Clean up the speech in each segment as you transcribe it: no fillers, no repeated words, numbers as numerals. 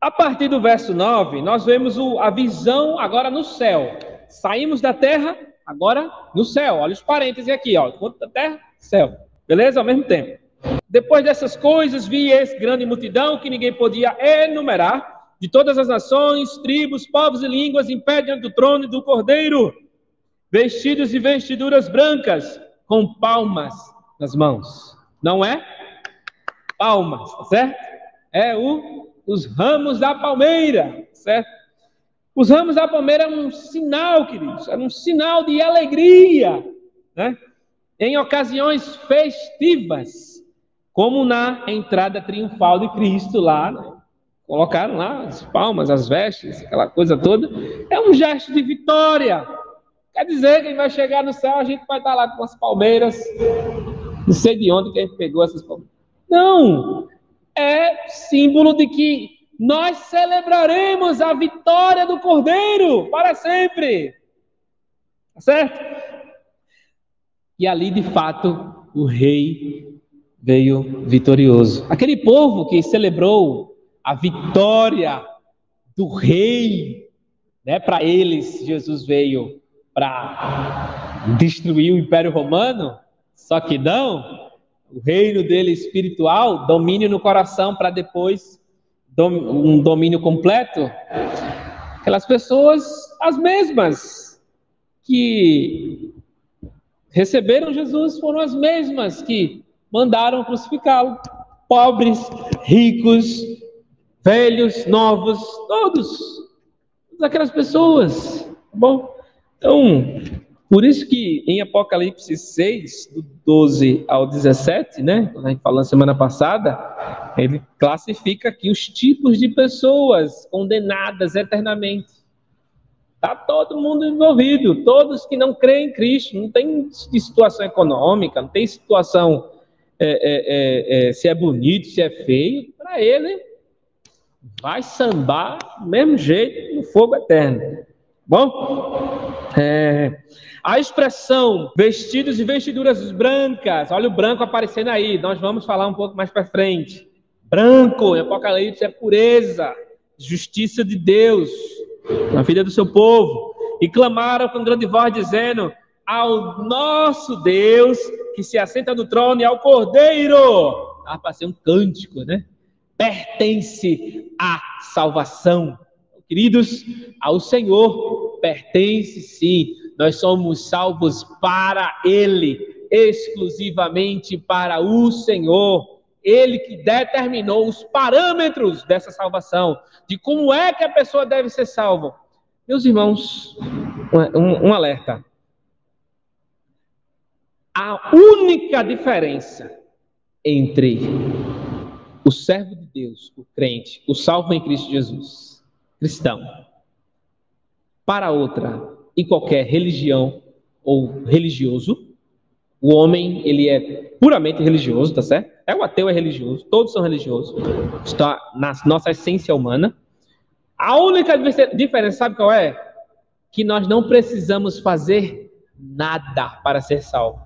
A partir do verso 9, nós vemos a visão agora no céu. Saímos da terra, agora no céu. Olha os parênteses aqui, ó. Enquanto da terra, céu. Beleza? Ao mesmo tempo. Depois dessas coisas, vi essa grande multidão que ninguém podia enumerar, de todas as nações, tribos, povos e línguas, em pé diante do trono e do Cordeiro, vestidos de vestiduras brancas, com palmas nas mãos. Não é? Palmas, certo? É os ramos da palmeira, certo? Os ramos da palmeira é um sinal, queridos, é um sinal de alegria, né? Em ocasiões festivas, como na entrada triunfal de Cristo lá, né? Colocaram lá as palmas, as vestes, aquela coisa toda. É um gesto de vitória. Quer dizer que vai chegar no céu, a gente vai estar lá com as palmeiras. Não sei de onde que a gente pegou essas palmeiras. Não! É símbolo de que nós celebraremos a vitória do Cordeiro para sempre. Tá certo? E ali, de fato, o rei veio vitorioso. Aquele povo que celebrou a vitória do rei, né? Para eles, Jesus veio para destruir o Império Romano, só que não. O reino dele espiritual, domínio no coração para depois um domínio completo. Aquelas pessoas, as mesmas que receberam Jesus, foram as mesmas que mandaram crucificá-lo. Pobres, ricos, velhos, novos, todas aquelas pessoas. Tá bom? Então, por isso que em Apocalipse 6, do 12 ao 17, né, quando a gente falou na semana passada, ele classifica aqui os tipos de pessoas condenadas eternamente. Está todo mundo envolvido, todos que não creem em Cristo, não tem situação econômica, não tem situação se é bonito, se é feio, para ele vai sambar do mesmo jeito no fogo eterno. Bom? A expressão vestidos e vestiduras brancas, olha o branco aparecendo aí, nós vamos falar um pouco mais para frente. Branco, em Apocalipse, é pureza, justiça de Deus na vida do seu povo. E clamaram com grande voz, dizendo: ao nosso Deus, que se assenta no trono, e ao Cordeiro. Para ser um cântico, né? Pertence a salvação. Queridos, ao Senhor pertence sim. Nós somos salvos para Ele, exclusivamente para o Senhor. Ele que determinou os parâmetros dessa salvação, de como é que a pessoa deve ser salva. Meus irmãos, um alerta. A única diferença entre o servo de Deus, o crente, o salvo em Cristo Jesus, cristão, para outra e qualquer religião ou religioso, o homem, ele é puramente religioso, tá certo? O ateu é religioso, todos são religiosos, está na nossa essência humana. A única diferença, sabe qual é? Que nós não precisamos fazer nada para ser salvo.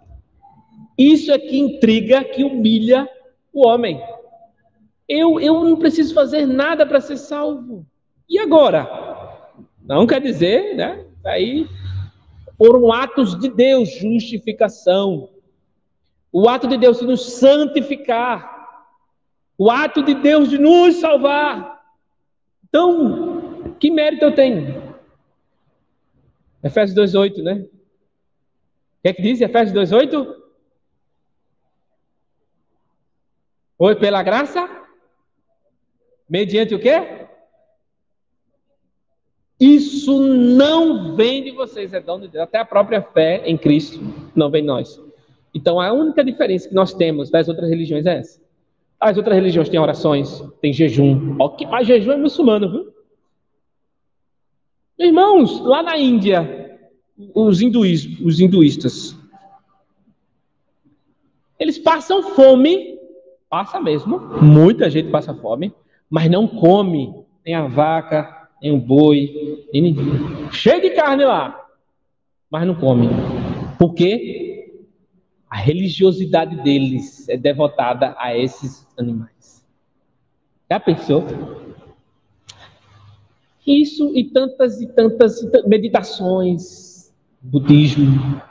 Isso é que intriga, que humilha o homem. Eu não preciso fazer nada para ser salvo. E agora? Não quer dizer, né? Aí foram atos de Deus, justificação. O ato de Deus de nos santificar. O ato de Deus de nos salvar. Então, que mérito eu tenho? Efésios 2:8, né? O que é que diz Efésios 2:8? Foi pela graça? Mediante o quê? Isso não vem de vocês, é dom de Deus. Até a própria fé em Cristo não vem de nós. Então, a única diferença que nós temos das outras religiões é essa. As outras religiões têm orações, têm jejum. Mas jejum é muçulmano, viu? Irmãos, lá na Índia, os hinduístas, eles passam fome, passa mesmo, muita gente passa fome, mas não come nem a vaca, nem o boi, cheio de carne lá, mas não come. Por quê? A religiosidade deles é devotada a esses animais. Já pensou? Isso e tantas meditações, budismo,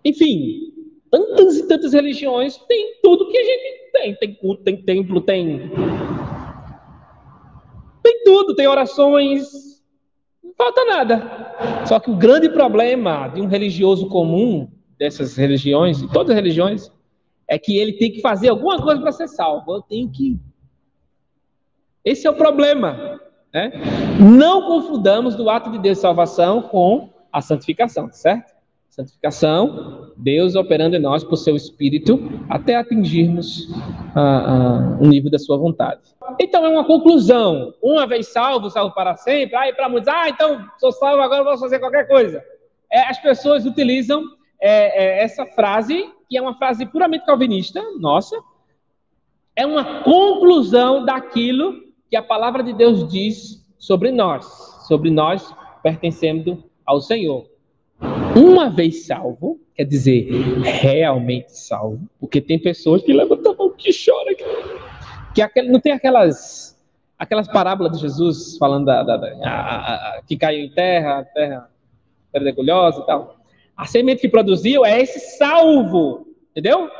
enfim, tantas e tantas religiões, tem tudo que a gente tem. Tem culto, tem templo, tem tudo, tem orações, não falta nada. Só que o grande problema de um religioso comum, dessas religiões, de todas as religiões, é que ele tem que fazer alguma coisa para ser salvo. Eu tenho que... Esse é o problema, né? Não confundamos do ato de Deus de salvação com a santificação, certo? Santificação, Deus operando em nós por seu Espírito até atingirmos o nível da sua vontade. Então é uma conclusão. Uma vez salvo, salvo para sempre. Aí para muitos, então sou salvo, agora vou fazer qualquer coisa. As pessoas utilizam essa frase, que é uma frase puramente calvinista, nossa. É uma conclusão daquilo que a palavra de Deus diz sobre nós pertencendo ao Senhor. Uma vez salvo, quer dizer, realmente salvo, porque tem pessoas que levantam a mão, que choram, não tem aquelas parábolas de Jesus falando que caiu em terra pedregulhosa e tal. A semente que produziu é esse salvo, entendeu?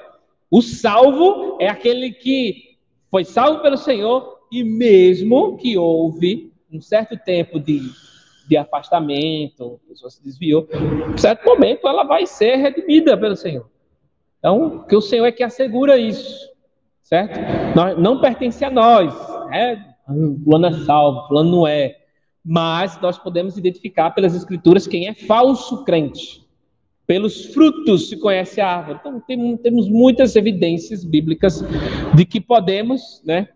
O salvo é aquele que foi salvo pelo Senhor e mesmo que houve um certo tempo de afastamento, a pessoa se desviou, em certo momento ela vai ser redimida pelo Senhor. Então, que o Senhor é que assegura isso, certo? Não pertence a nós, né? Fulano é salvo, fulano não é. Mas nós podemos identificar pelas Escrituras quem é falso crente. Pelos frutos se conhece a árvore. Então, temos muitas evidências bíblicas de que podemos, né?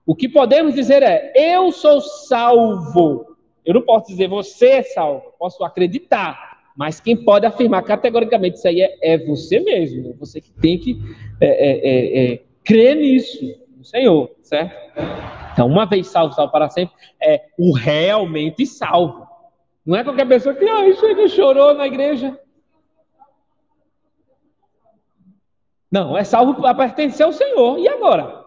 O que podemos dizer é, eu sou salvo. Eu não posso dizer você é salvo, posso acreditar, mas quem pode afirmar categoricamente isso aí é você mesmo, você que tem que crer nisso, no Senhor, certo? Então, uma vez salvo, salvo para sempre, é o realmente salvo. Não é qualquer pessoa que chega e chorou na igreja. Não, é salvo para pertencer ao Senhor. E agora?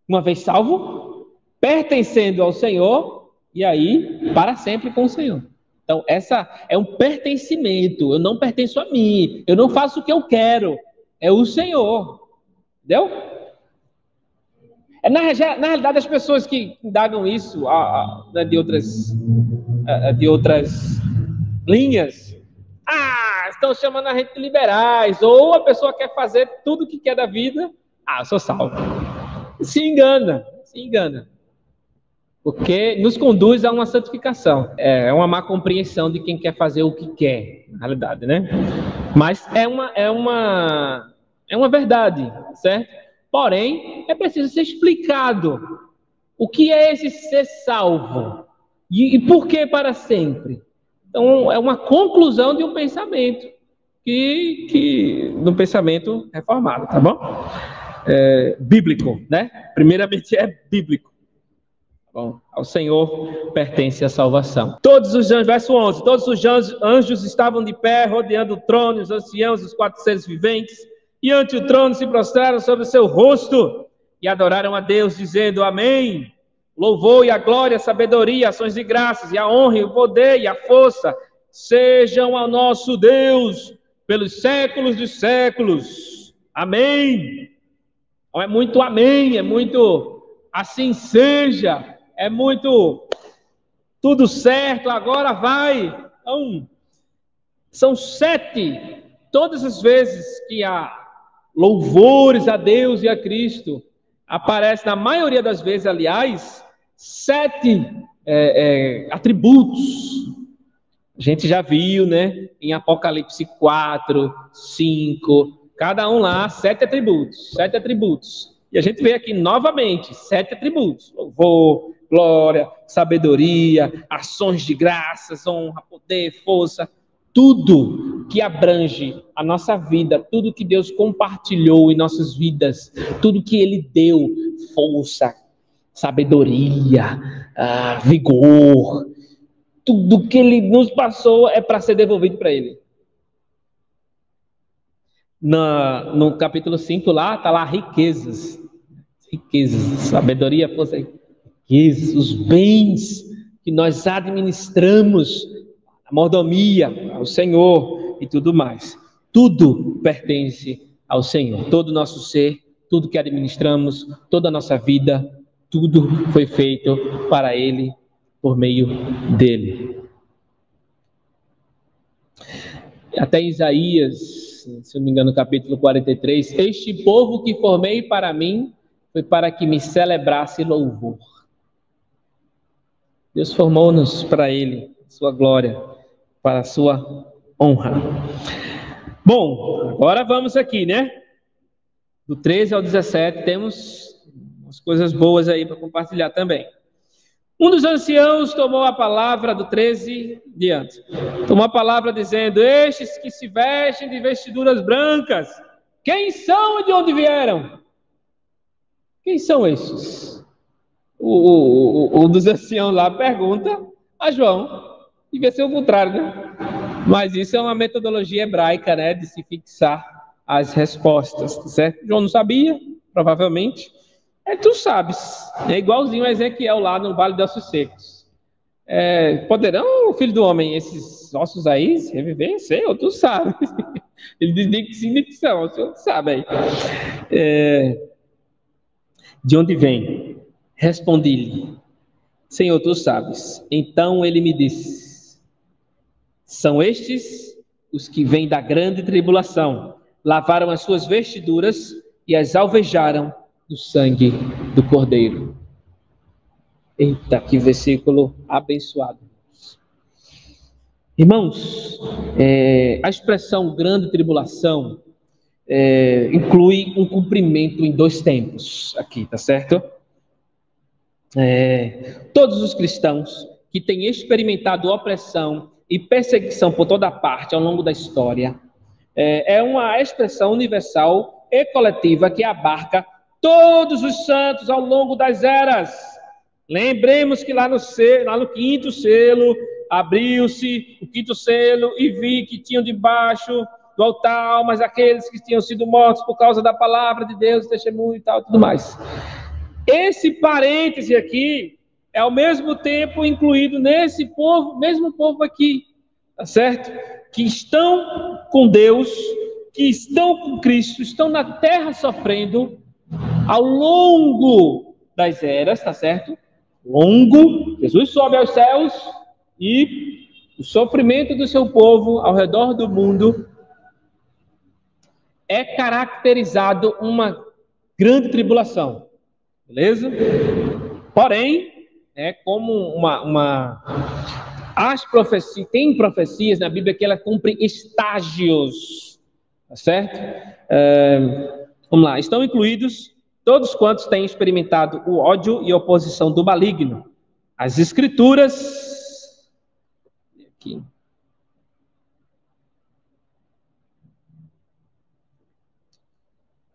Uma vez salvo, pertencendo ao Senhor, e aí, para sempre com o Senhor. Então, essa é um pertencimento. Eu não pertenço a mim. Eu não faço o que eu quero. É o Senhor. Entendeu? Na realidade, as pessoas que indagam isso de outras linhas, estão chamando a gente de liberais. Ou a pessoa quer fazer tudo o que quer da vida. Eu sou salvo. Se engana. Porque nos conduz a uma santificação. É uma má compreensão de quem quer fazer o que quer, na realidade, né? Mas é uma verdade, certo? Porém, é preciso ser explicado o que é esse ser salvo e por que para sempre. Então, é uma conclusão de um pensamento de um pensamento reformado, tá bom? Bíblico, né? Primeiramente é bíblico. Bom, ao Senhor pertence a salvação. Todos os anjos, verso 11, todos os anjos estavam de pé, rodeando o trono, os anciãos, os 4 seres viventes, e ante o trono se prostraram sobre o seu rosto, e adoraram a Deus, dizendo, amém. Louvor e a glória, a sabedoria, ações de graças, e a honra, e o poder, e a força, sejam ao nosso Deus, pelos séculos dos séculos. Amém. Não é muito amém, é muito assim seja. É muito tudo certo, agora vai. Então, são 7, todas as vezes que há louvores a Deus e a Cristo, aparece, na maioria das vezes, aliás, 7 atributos. A gente já viu, né, em Apocalipse 4, 5, cada um lá, 7 atributos. E a gente vê aqui novamente 7 atributos: louvor, glória, sabedoria, ações de graças, honra, poder, força, tudo que abrange a nossa vida, tudo que Deus compartilhou em nossas vidas, tudo que Ele deu, força, sabedoria, vigor, tudo que Ele nos passou é para ser devolvido para Ele. No capítulo 5 lá, está lá riquezas, sabedoria, força, os bens que nós administramos, a mordomia ao Senhor e tudo mais. Tudo pertence ao Senhor. Todo o nosso ser, tudo que administramos, toda a nossa vida, tudo foi feito para Ele, por meio dele. Até Isaías, se não me engano, no capítulo 43, este povo que formei para mim foi para que me celebrasse louvor. Deus formou-nos para Ele, sua glória, para a sua honra. Bom, agora vamos aqui, né? Do 13 ao 17, temos umas coisas boas aí para compartilhar também. Um dos anciãos tomou a palavra, do 13 diante. Tomou a palavra dizendo: estes que se vestem de vestiduras brancas, quem são e de onde vieram? Quem são estes? O dos anciãos lá pergunta a João. Devia ser o contrário, né? Mas isso é uma metodologia hebraica, né? De se fixar as respostas, certo? João não sabia, provavelmente. Tu sabes. É igualzinho a Ezequiel lá no Vale de Ossos Secos. Poderão, filho do homem, esses ossos aí reviver? Senhor, tu sabe. Ele diz que sim, que são. O senhor sabe aí. De onde vem? Respondi-lhe: Senhor, tu sabes. Então ele me disse: são estes os que vêm da grande tribulação. Lavaram as suas vestiduras e as alvejaram do sangue do Cordeiro. Eita, que versículo abençoado. Irmãos, a expressão grande tribulação inclui um cumprimento em 2 tempos aqui, tá certo? Todos os cristãos que têm experimentado opressão e perseguição por toda parte ao longo da história, é uma expressão universal e coletiva que abarca todos os santos ao longo das eras. Lembremos que lá no 5º selo, abriu-se o 5º selo e vi que tinham debaixo do altar almas aqueles que tinham sido mortos por causa da palavra de Deus, testemunho e tal, tudo mais. Esse parêntese aqui é ao mesmo tempo incluído nesse povo, mesmo povo aqui, tá certo? Que estão com Deus, que estão com Cristo, estão na terra sofrendo ao longo das eras, tá certo? Longo, Jesus sobe aos céus e o sofrimento do seu povo ao redor do mundo é caracterizado uma grande tribulação, beleza? Porém, como tem profecias na Bíblia que ela cumpre estágios, tá certo? Vamos lá, estão incluídos todos quantos têm experimentado o ódio e oposição do maligno. As Escrituras... Aqui.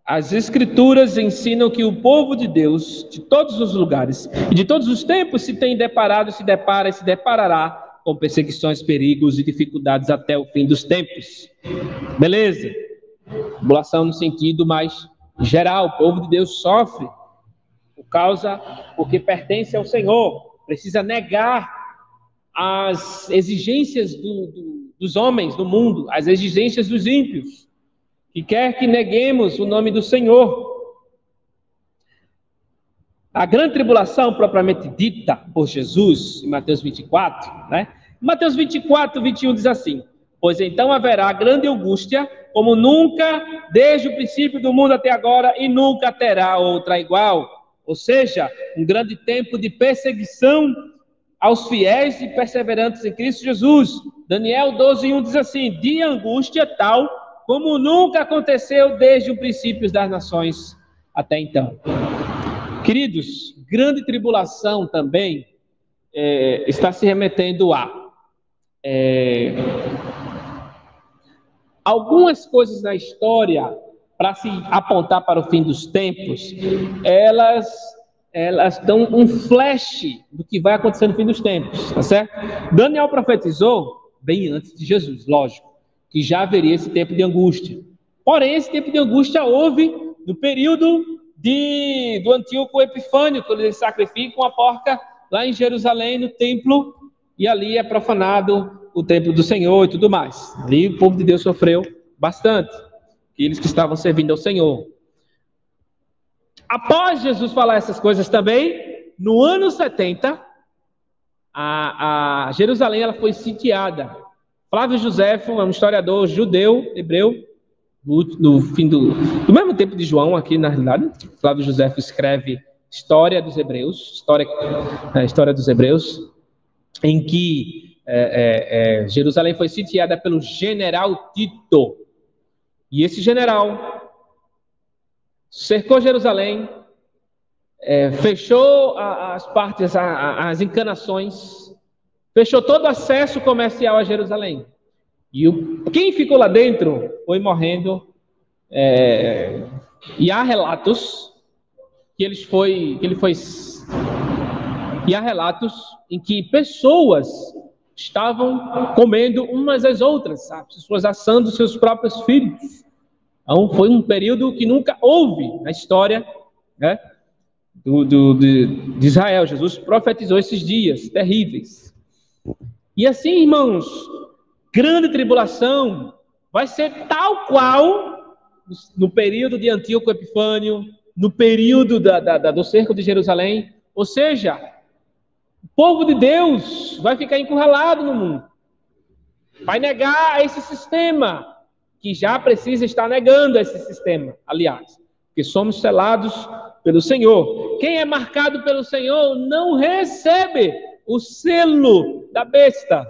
As Escrituras ensinam que o povo de Deus, de todos os lugares e de todos os tempos, se tem deparado, se depara e se deparará com perseguições, perigos e dificuldades até o fim dos tempos. Beleza? Tribulação no sentido mais geral. O povo de Deus sofre porque pertence ao Senhor. Precisa negar as exigências dos homens do mundo, as exigências dos ímpios, que quer que neguemos o nome do Senhor. A grande tribulação propriamente dita por Jesus, em Mateus 24, né? Mateus 24, 21 diz assim: pois então haverá grande angústia, como nunca, desde o princípio do mundo até agora, e nunca terá outra igual. Ou seja, um grande tempo de perseguição aos fiéis e perseverantes em Cristo Jesus. Daniel 12, 1 diz assim: de angústia tal como nunca aconteceu desde o princípio das nações até então. Queridos, grande tribulação também está se remetendo a algumas coisas na história, para se apontar para o fim dos tempos, elas dão um flash do que vai acontecer no fim dos tempos, tá certo? Daniel profetizou bem antes de Jesus, lógico, que já haveria esse tempo de angústia. Porém, esse tempo de angústia houve no período do Antíoco Epifânio, quando eles sacrificam a porca lá em Jerusalém, no templo, e ali é profanado o templo do Senhor e tudo mais. Ali o povo de Deus sofreu bastante, aqueles que estavam servindo ao Senhor. Após Jesus falar essas coisas também, no ano 70, a Jerusalém ela foi sitiada. Flávio Joséfo é um historiador judeu, hebreu, no fim do mesmo tempo de João, aqui na realidade. Flávio Joséfo escreve História dos Hebreus, História dos Hebreus, em que Jerusalém foi sitiada pelo general Tito. E esse general cercou Jerusalém, fechou as partes, as encanações, fechou todo o acesso comercial a Jerusalém. E quem ficou lá dentro foi morrendo. E há relatos e há relatos em que pessoas estavam comendo umas às outras, sabe? Pessoas assando seus próprios filhos. Então, foi um período que nunca houve na história, né, de Israel. Jesus profetizou esses dias terríveis. E assim, irmãos, grande tribulação vai ser tal qual no período de Antíoco Epifânio, no período do cerco de Jerusalém. Ou seja, o povo de Deus vai ficar encurralado no mundo, vai negar esse sistema, que já precisa estar negando esse sistema, aliás, porque somos selados pelo Senhor. Quem é marcado pelo Senhor não recebe o selo da besta.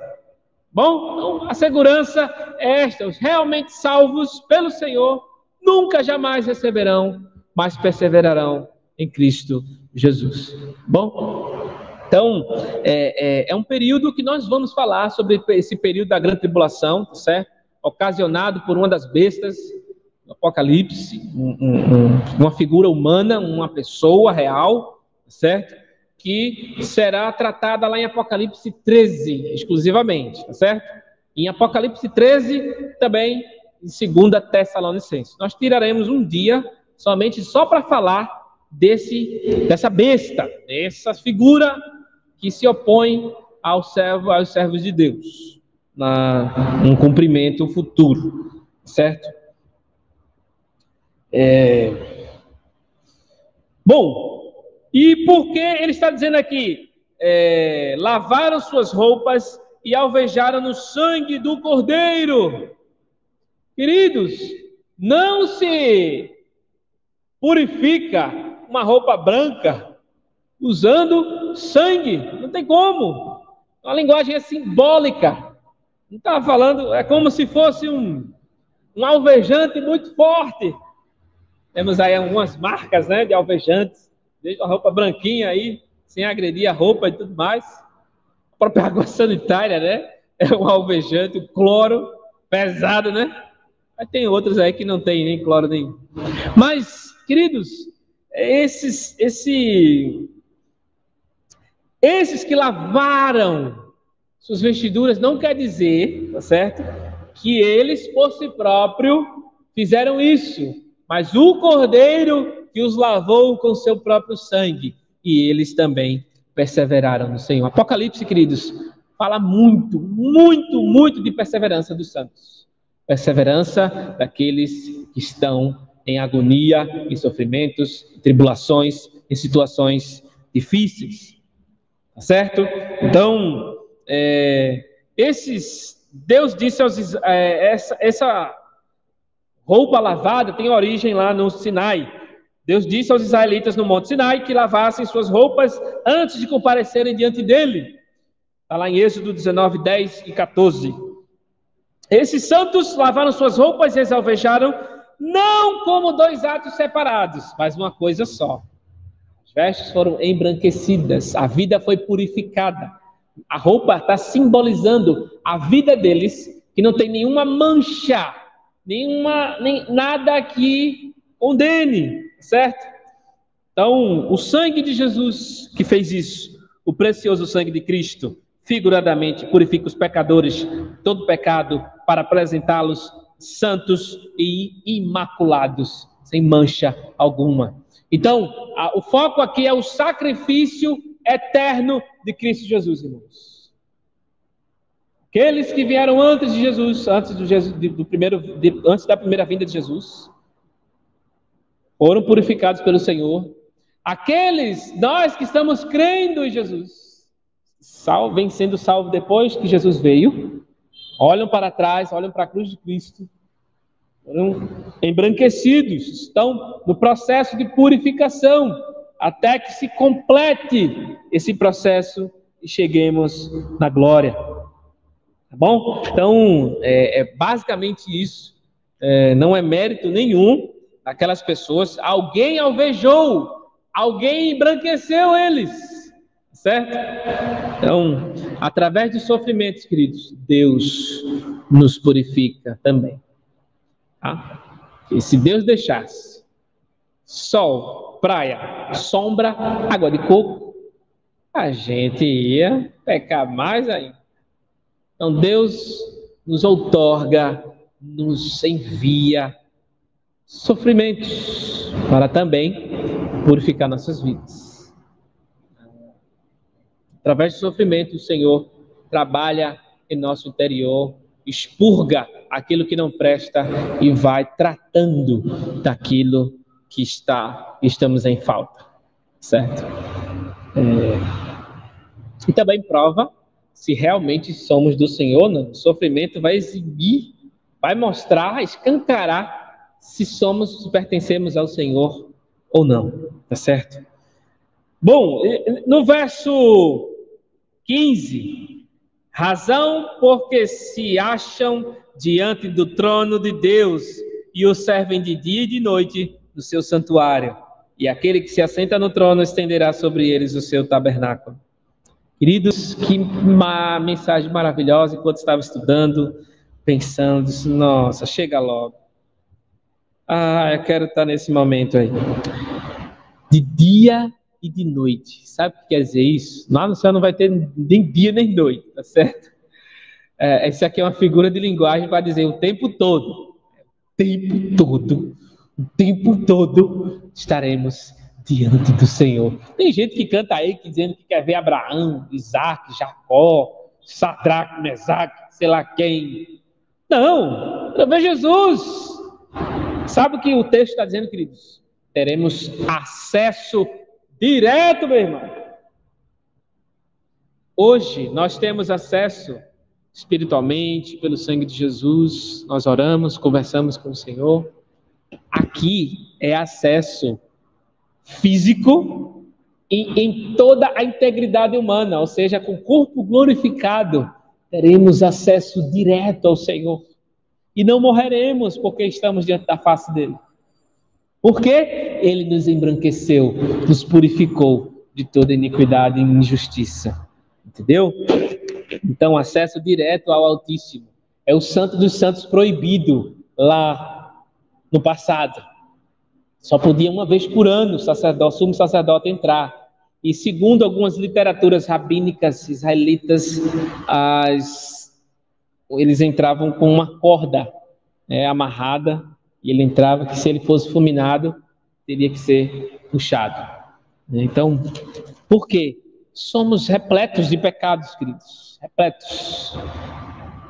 Bom, então, a segurança é esta: os realmente salvos pelo Senhor nunca jamais receberão, mas perseverarão em Cristo Jesus. Bom, então, é um período que nós vamos falar sobre esse período da grande tribulação, certo? Ocasionado por uma das bestas do Apocalipse, uma figura humana, uma pessoa real, certo? Que será tratada lá em Apocalipse 13, exclusivamente, tá certo? Em Apocalipse 13, também em 2 Tessalonicenses. Nós tiraremos um dia somente só para falar dessa besta, dessa figura que se opõe aos servos de Deus, num cumprimento futuro, certo? Bom, e por que ele está dizendo aqui? Lavaram suas roupas e alvejaram no sangue do Cordeiro. Queridos, não se purifica uma roupa branca usando sangue, não tem como. A linguagem é simbólica. Não está falando, é como se fosse um alvejante muito forte. Temos aí algumas marcas, né, de alvejantes, desde a roupa branquinha aí, sem agredir a roupa e tudo mais. A própria água sanitária, né, é um alvejante, o cloro pesado, né? Mas tem outros aí que não tem nem cloro nenhum. Mas, queridos, esses que lavaram suas vestiduras não quer dizer, tá certo, que eles por si próprios fizeram isso, mas o Cordeiro que os lavou com seu próprio sangue, e eles também perseveraram no Senhor. Apocalipse, queridos, fala muito, muito, muito de perseverança dos santos. Perseverança daqueles que estão em agonia, em sofrimentos, em tribulações, em situações difíceis. Tá certo? Então, Deus disse essa roupa lavada tem origem lá no Sinai. Deus disse aos israelitas no Monte Sinai que lavassem suas roupas antes de comparecerem diante dele. Está lá em Êxodo 19, 10 e 14. Esses santos lavaram suas roupas e as alvejaram, não como dois atos separados, mas uma coisa só. As vestes foram embranquecidas, a vida foi purificada. A roupa está simbolizando a vida deles, que não tem nenhuma mancha, nada que condene, certo? Então, o sangue de Jesus que fez isso, o precioso sangue de Cristo, figuradamente purifica os pecadores, todo pecado, para apresentá-los santos e imaculados, sem mancha alguma. Então, o foco aqui é o sacrifício eterno de Cristo Jesus, irmãos. Aqueles que vieram antes de Jesus, antes da primeira vinda de Jesus, foram purificados pelo Senhor. Nós que estamos crendo em Jesus, vem sendo salvos depois que Jesus veio, olham para trás, olham para a cruz de Cristo, foram embranquecidos, estão no processo de purificação, até que se complete esse processo e cheguemos na glória. Tá bom? Então, é basicamente isso. Não é mérito nenhum daquelas pessoas. Alguém alvejou, alguém embranqueceu eles, certo? Então, através dos sofrimentos, queridos, Deus nos purifica também. Tá? E se Deus deixasse sol, praia, sombra, água de coco, a gente ia pecar mais ainda. Então Deus nos outorga, nos envia sofrimentos para também purificar nossas vidas. Através do sofrimento, o Senhor trabalha em nosso interior, expurga aquilo que não presta e vai tratando daquilo que estamos em falta, certo? E também prova se realmente somos do Senhor. Não. O sofrimento vai exibir, vai mostrar, escancarar se pertencemos ao Senhor ou não, tá certo? Bom, no verso 15, razão porque se acham diante do trono de Deus e o servem de dia e de noite no seu santuário, e aquele que se assenta no trono estenderá sobre eles o seu tabernáculo. Queridos, que mensagem maravilhosa. Enquanto estava estudando, pensando, disse, nossa, chega logo. Eu quero estar nesse momento aí. De dia e de noite. Sabe o que quer dizer isso? Lá no céu não vai ter nem dia nem noite, tá certo? Essa aqui é uma figura de linguagem para dizer o tempo todo. O tempo todo estaremos diante do Senhor. Tem gente que canta aí dizendo que quer ver Abraão, Isaac, Jacó, Sadraque, Mesaque, sei lá quem. Não, eu vejo Jesus. Sabe o que o texto está dizendo, queridos? Teremos acesso direto, meu irmão. Hoje nós temos acesso espiritualmente pelo sangue de Jesus. Nós oramos, conversamos com o Senhor. Aqui é acesso físico e em toda a integridade humana, ou seja, com o corpo glorificado, teremos acesso direto ao Senhor. E não morreremos porque estamos diante da face dele. Porque ele nos embranqueceu, nos purificou de toda iniquidade e injustiça. Entendeu? Então, acesso direto ao Altíssimo. É o Santo dos Santos proibido lá no passado. Só podia uma vez por ano o sumo sacerdote entrar. E segundo algumas literaturas rabínicas israelitas, eles entravam com uma corda amarrada, e ele entrava, que se ele fosse fulminado, teria que ser puxado. Então, por quê? Somos repletos de pecados, queridos, repletos.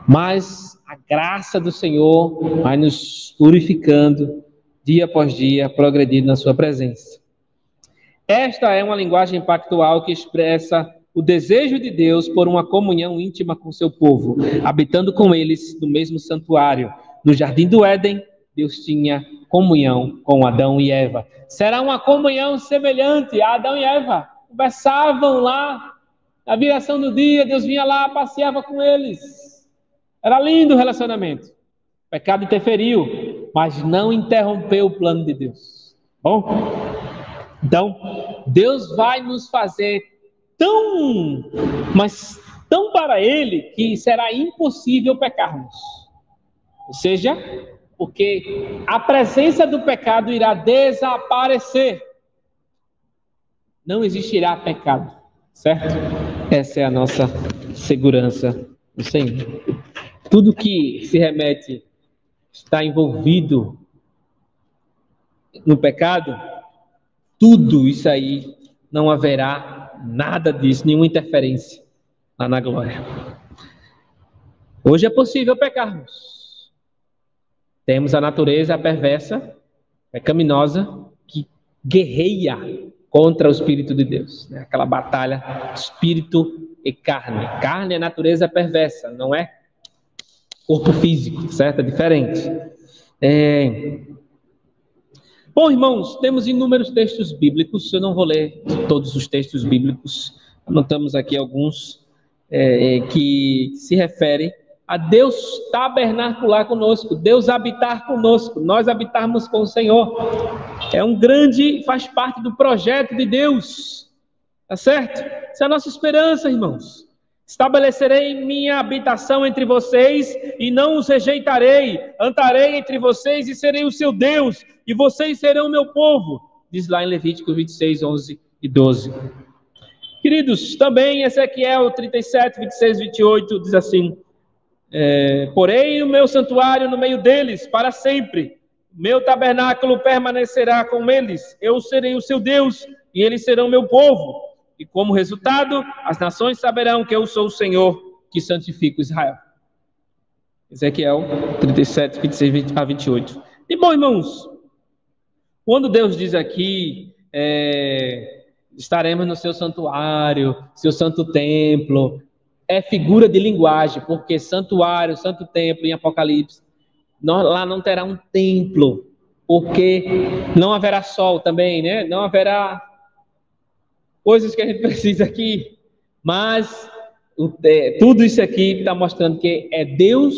Mas a graça do Senhor vai nos purificando, dia após dia, progredindo na sua presença. Esta é uma linguagem pactual que expressa o desejo de Deus por uma comunhão íntima com seu povo, habitando com eles no mesmo santuário. No jardim do Éden, Deus tinha comunhão com Adão e Eva. Será uma comunhão semelhante a Adão e Eva. Conversavam lá, na viração do dia, Deus vinha lá, passeava com eles. Era lindo o relacionamento. O pecado interferiu, mas não interrompeu o plano de Deus. Bom? Então, Deus vai nos fazer mas tão para Ele, que será impossível pecarmos. Ou seja, porque a presença do pecado irá desaparecer. Não existirá pecado, certo? Essa é a nossa segurança no Senhor. Tudo que se remete, está envolvido no pecado, tudo isso aí, não haverá nada disso, nenhuma interferência lá na glória. Hoje é possível pecarmos. Temos a natureza perversa, pecaminosa, que guerreia contra o Espírito de Deus. Né? Aquela batalha espírito e carne. Carne é natureza perversa, não é corpo físico, certo? É diferente. Bom, irmãos, temos inúmeros textos bíblicos. Eu não vou ler todos os textos bíblicos. Anotamos aqui alguns que se referem a Deus tabernacular conosco, Deus habitar conosco, nós habitarmos com o Senhor. Faz parte do projeto de Deus, tá certo? Essa é a nossa esperança, irmãos. Estabelecerei minha habitação entre vocês e não os rejeitarei. Andarei entre vocês e serei o seu Deus, e vocês serão o meu povo. Diz lá em Levítico 26, 11 e 12. Queridos, também Ezequiel 37, 26, 28 diz assim: porém o meu santuário no meio deles para sempre, meu tabernáculo permanecerá com eles, eu serei o seu Deus e eles serão meu povo, e como resultado as nações saberão que eu sou o Senhor que santifico Israel. Ezequiel 37, 26 a 28. E bom, irmãos, quando Deus diz aqui estaremos no seu santuário, seu santo templo, é figura de linguagem, porque santuário, santo templo em Apocalipse, lá não terá um templo, porque não haverá sol também, né? Não haverá coisas que a gente precisa aqui, mas tudo isso aqui está mostrando que é Deus,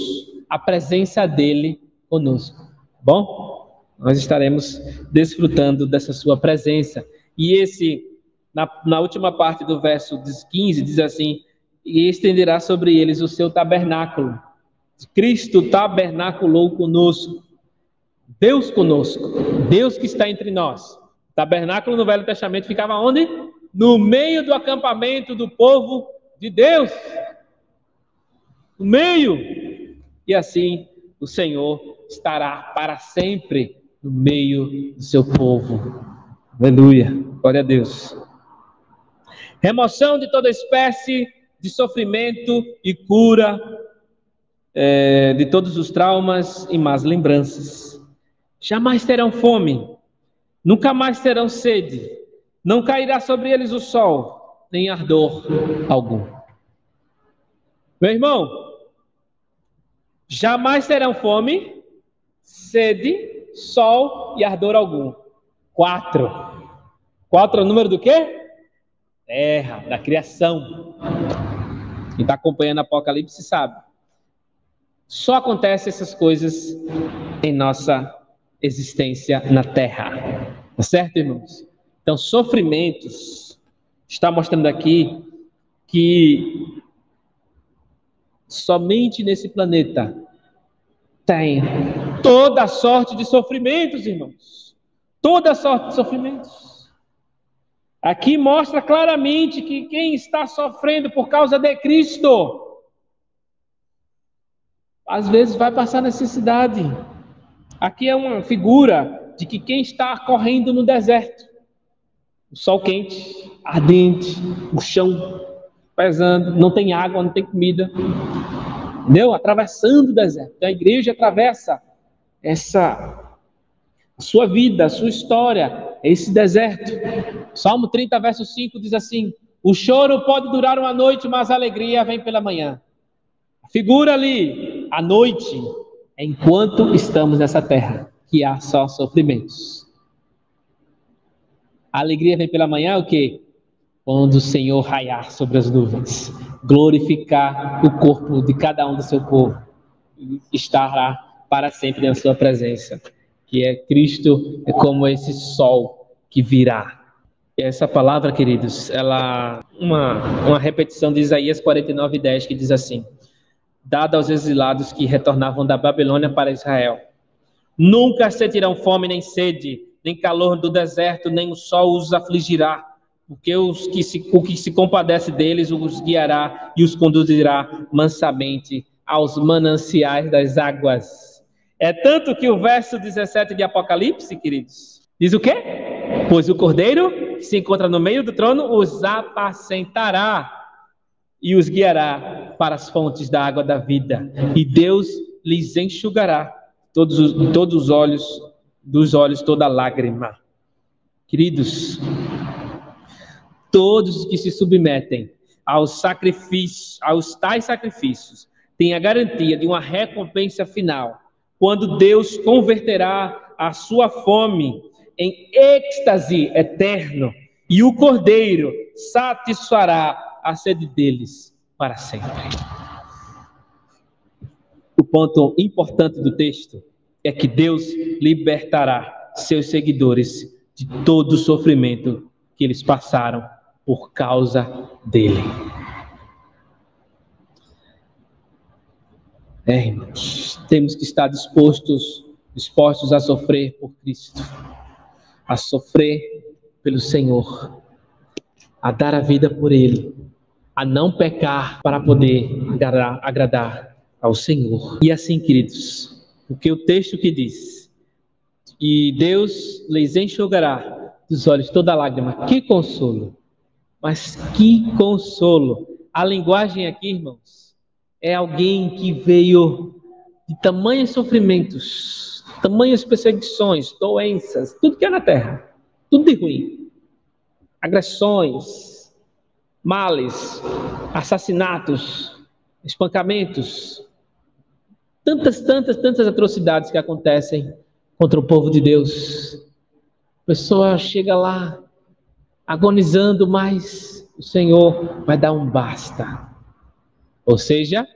a presença dele conosco. Bom, nós estaremos desfrutando dessa sua presença. E na última parte do verso 15, diz assim: e estenderá sobre eles o seu tabernáculo. Cristo tabernaculou conosco. Deus conosco. Deus que está entre nós. O tabernáculo no Velho Testamento ficava onde? No meio do acampamento do povo de Deus. No meio. E assim o Senhor estará para sempre no meio do seu povo. Aleluia. Glória a Deus. Remoção de toda espécie de sofrimento e cura de todos os traumas e más lembranças. Jamais terão fome, nunca mais terão sede, não cairá sobre eles o sol, nem ardor algum. Meu irmão, jamais terão fome, sede, sol e ardor algum. 4 é o número do quê? Terra, da criação. Quem está acompanhando Apocalipse sabe. Só acontecem essas coisas em nossa existência na Terra. Tá certo, irmãos? Então, sofrimentos. Está mostrando aqui que somente nesse planeta tem toda sorte de sofrimentos, irmãos. Toda sorte de sofrimentos. Aqui mostra claramente que quem está sofrendo por causa de Cristo, às vezes vai passar necessidade. Aqui é uma figura de que quem está correndo no deserto, o sol quente, ardente, o chão pesando, não tem água, não tem comida, entendeu? Atravessando o deserto. Então a igreja atravessa a sua vida, a sua história, esse deserto. Salmo 30, verso 5 diz assim: o choro pode durar uma noite, mas a alegria vem pela manhã. A figura ali, a noite, é enquanto estamos nessa terra, que há só sofrimentos. A alegria vem pela manhã, o quê? Quando o Senhor raiar sobre as nuvens, glorificar o corpo de cada um do seu povo, e estará para sempre na sua presença, que é Cristo, é como esse sol que virá. E essa palavra, queridos, ela uma repetição de Isaías 49:10, que diz assim: dada aos exilados que retornavam da Babilônia para Israel, nunca sentirão fome nem sede, nem calor do deserto, nem o sol os afligirá, porque o que se compadece deles os guiará e os conduzirá mansamente aos mananciais das águas. É tanto que o verso 17 de Apocalipse, queridos, Diz o quê? Pois o cordeiro que se encontra no meio do trono os apacentará e os guiará para as fontes da água da vida. E Deus lhes enxugará todos os olhos, dos olhos toda lágrima. Queridos, todos os que se submetem aos sacrifícios, aos tais sacrifícios, têm a garantia de uma recompensa final, quando Deus converterá a sua fome em êxtase eterno, e o Cordeiro satisfará a sede deles para sempre. O ponto importante do texto é que Deus libertará seus seguidores de todo o sofrimento que eles passaram por causa dele. Irmãos, temos que estar dispostos a sofrer por Cristo, a sofrer pelo Senhor, a dar a vida por Ele, a não pecar para poder agradar ao Senhor. E assim, queridos, porque o texto que diz, e Deus lhes enxugará dos olhos toda lágrima. Que consolo! Mas que consolo! A linguagem aqui, irmãos, é alguém que veio de tamanhos sofrimentos, tamanhas perseguições, doenças, tudo que é na terra, tudo de ruim, agressões, males, assassinatos, espancamentos, tantas atrocidades que acontecem contra o povo de Deus. A pessoa chega lá agonizando, mas o Senhor vai dar um basta. Ou seja,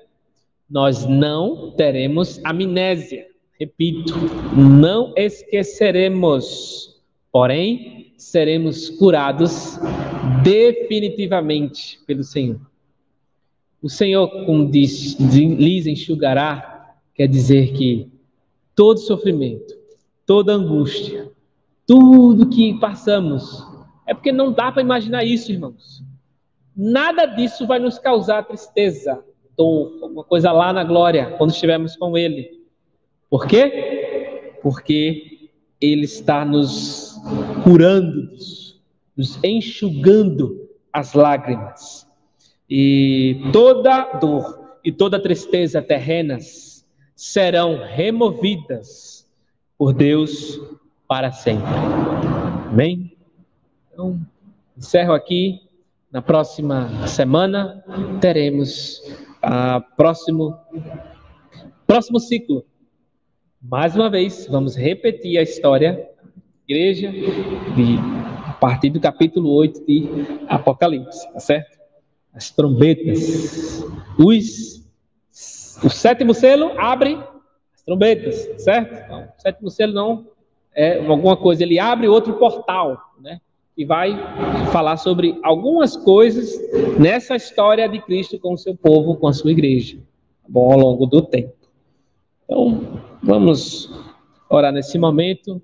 nós não teremos amnésia. Repito, não esqueceremos, porém seremos curados definitivamente pelo Senhor. O Senhor, como diz, lhes enxugará, quer dizer que todo sofrimento, toda angústia, tudo que passamos, é porque não dá para imaginar isso, irmãos. Nada disso vai nos causar tristeza, dor, alguma coisa lá na glória, quando estivermos com Ele. Por quê? Porque Ele está nos curando, nos enxugando as lágrimas. E toda dor e toda tristeza terrenas serão removidas por Deus para sempre. Amém? Então, encerro aqui. Na próxima semana teremos próximo ciclo. Mais uma vez, vamos repetir a história da igreja a partir do capítulo 8 de Apocalipse, tá certo? As trombetas. O sétimo selo abre as trombetas, certo? Então, o sétimo selo não é alguma coisa, ele abre outro portal, né? E vai falar sobre algumas coisas nessa história de Cristo com o seu povo, com a sua igreja, bom, ao longo do tempo. Então, vamos orar nesse momento.